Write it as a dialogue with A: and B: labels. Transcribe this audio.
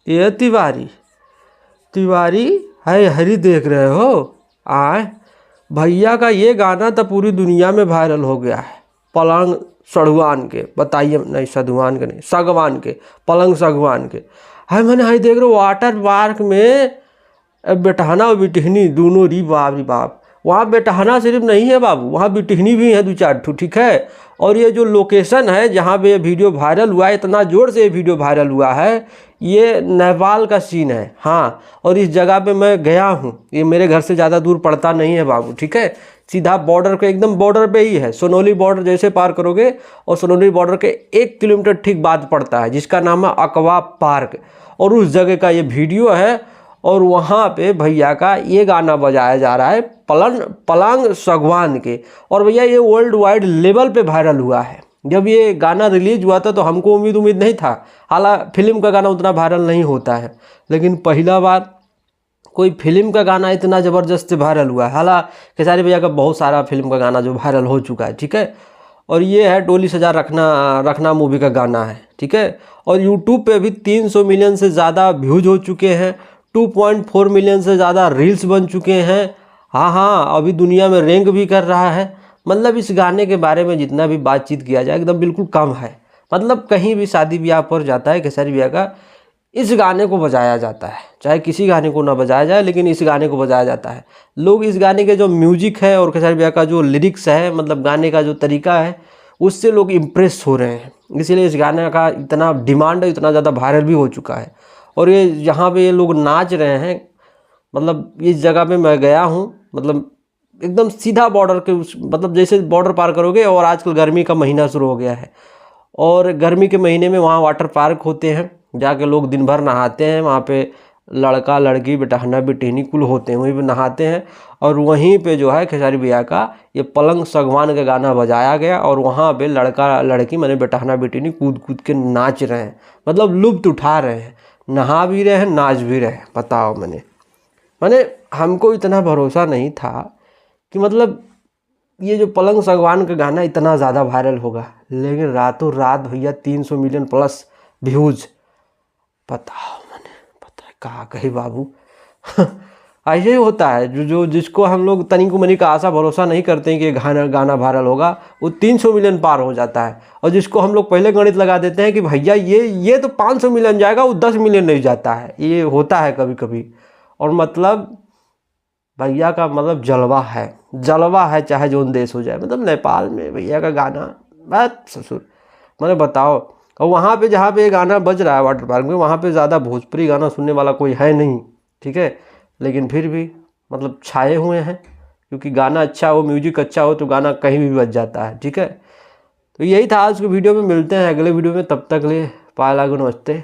A: ये तिवारी तिवारी है हरी देख रहे हो। आए भैया का ये गाना तो पूरी दुनिया में वायरल हो गया है। पलंग सड़ुआन के, बताइए, नहीं सधुआन के नहीं, सागवान के, पलंग सागवान के। है मैंने हाई देख रहे हो वाटर पार्क में बेटहना और बिटहनी दोनों री बाप। वहाँ बेटहना सिर्फ नहीं है बाबू, वहाँ बिटहनी भी है 2-4 ठो, ठीक है। और ये जो लोकेशन है जहाँ पे ये वीडियो वायरल हुआ है, इतना ज़ोर से ये वीडियो वायरल हुआ है, ये नेपाल का सीन है। हाँ, और इस जगह पे मैं गया हूँ, ये मेरे घर से ज़्यादा दूर पड़ता नहीं है बाबू, ठीक है। सीधा बॉर्डर के एकदम बॉर्डर पे ही है। सोनौली बॉर्डर जैसे पार करोगे और सोनौली बॉर्डर के 1 किलोमीटर ठीक बाद पड़ता है, जिसका नाम है अकवा पार्क। और उस जगह का ये वीडियो है और वहाँ पे भैया का ये गाना बजाया जा रहा है पलंग सागवान के। और भैया ये वर्ल्ड वाइड लेवल पे वायरल हुआ है। जब ये गाना रिलीज हुआ था तो हमको उम्मीद नहीं था, हालांकि फिल्म का गाना उतना वायरल नहीं होता है, लेकिन पहला बार कोई फिल्म का गाना इतना ज़बरदस्त वायरल हुआ है। हालांकि खेसारी भैया का बहुत सारा फिल्म का गाना जो वायरल हो चुका है, ठीक है। और ये है डोली सजा रखना मूवी का गाना है, ठीक है। और यूट्यूब पे भी 300 मिलियन से ज़्यादा व्यूज हो चुके हैं, 2.4 मिलियन से ज़्यादा रील्स बन चुके हैं। हाँ, अभी दुनिया में रैंक भी कर रहा है। मतलब इस गाने के बारे में जितना भी बातचीत किया जाए एकदम बिल्कुल कम है। मतलब कहीं भी शादी ब्याह पर जाता है खेसारी भैया का इस गाने को बजाया जाता है, चाहे किसी गाने को ना बजाया जाए लेकिन इस गाने को बजाया जाता है। लोग इस गाने के जो म्यूजिक है और खेसारी भैया का जो लिरिक्स है, मतलब गाने का जो तरीका है, उससे लोग इम्प्रेस हो रहे हैं। इसीलिए इस गाने का इतना डिमांड है, इतना ज़्यादा वायरल भी हो चुका है। और ये यहाँ पे ये लोग नाच रहे हैं, मतलब इस जगह पे मैं गया हूँ, मतलब एकदम सीधा बॉर्डर के मतलब जैसे बॉर्डर पार करोगे। और आजकल गर्मी का महीना शुरू हो गया है और गर्मी के महीने में वहाँ वाटर पार्क होते हैं, जाके लोग दिन भर नहाते हैं। वहाँ पे लड़का लड़की बेटहना बेटहनी कुल होते हैं, वहीं पे नहाते हैं। और वहीं पे जो है खेसारी भैया का ये पलंग सागवान का गाना बजाया गया और वहाँ पे लड़का लड़की माने बेटहना बेटहनी कूद कूद के नाच रहे हैं, मतलब लुत्फ़ उठा रहे हैं, नहा भी रहे हैं, नाच भी रहे हैं। बताओ, मैंने हमको इतना भरोसा नहीं था कि मतलब ये जो पलंग सागवान का गाना इतना ज़्यादा वायरल होगा, लेकिन रातों रात भैया 300 मिलियन प्लस व्यूज़। बताओ, पता है कहाँ कहीं बाबू। ऐसे ही होता है, जो जिसको हम लोग तनिक मनिक का आशा भरोसा नहीं करते हैं कि गाना वायरल होगा, वो 300 मिलियन पार हो जाता है। और जिसको हम लोग पहले गणित लगा देते हैं कि भैया ये तो 500 मिलियन जाएगा, वो 10 मिलियन नहीं जाता है। ये होता है कभी कभी। और मतलब भैया का मतलब जलवा है चाहे जो देश हो जाए। मतलब नेपाल में भैया का गाना बात ससुर, मैंने बताओ। और वहाँ पे जहाँ पे ये गाना बज रहा है वाटर पार्क में, वहाँ पे ज़्यादा भोजपुरी गाना सुनने वाला कोई है नहीं, ठीक है। लेकिन फिर भी मतलब छाए हुए हैं, क्योंकि गाना अच्छा हो, म्यूजिक अच्छा हो तो गाना कहीं भी बज जाता है, ठीक है। तो यही था आज के वीडियो में। मिलते हैं अगले वीडियो में, तब तक ले पाए लागू, नमस्ते।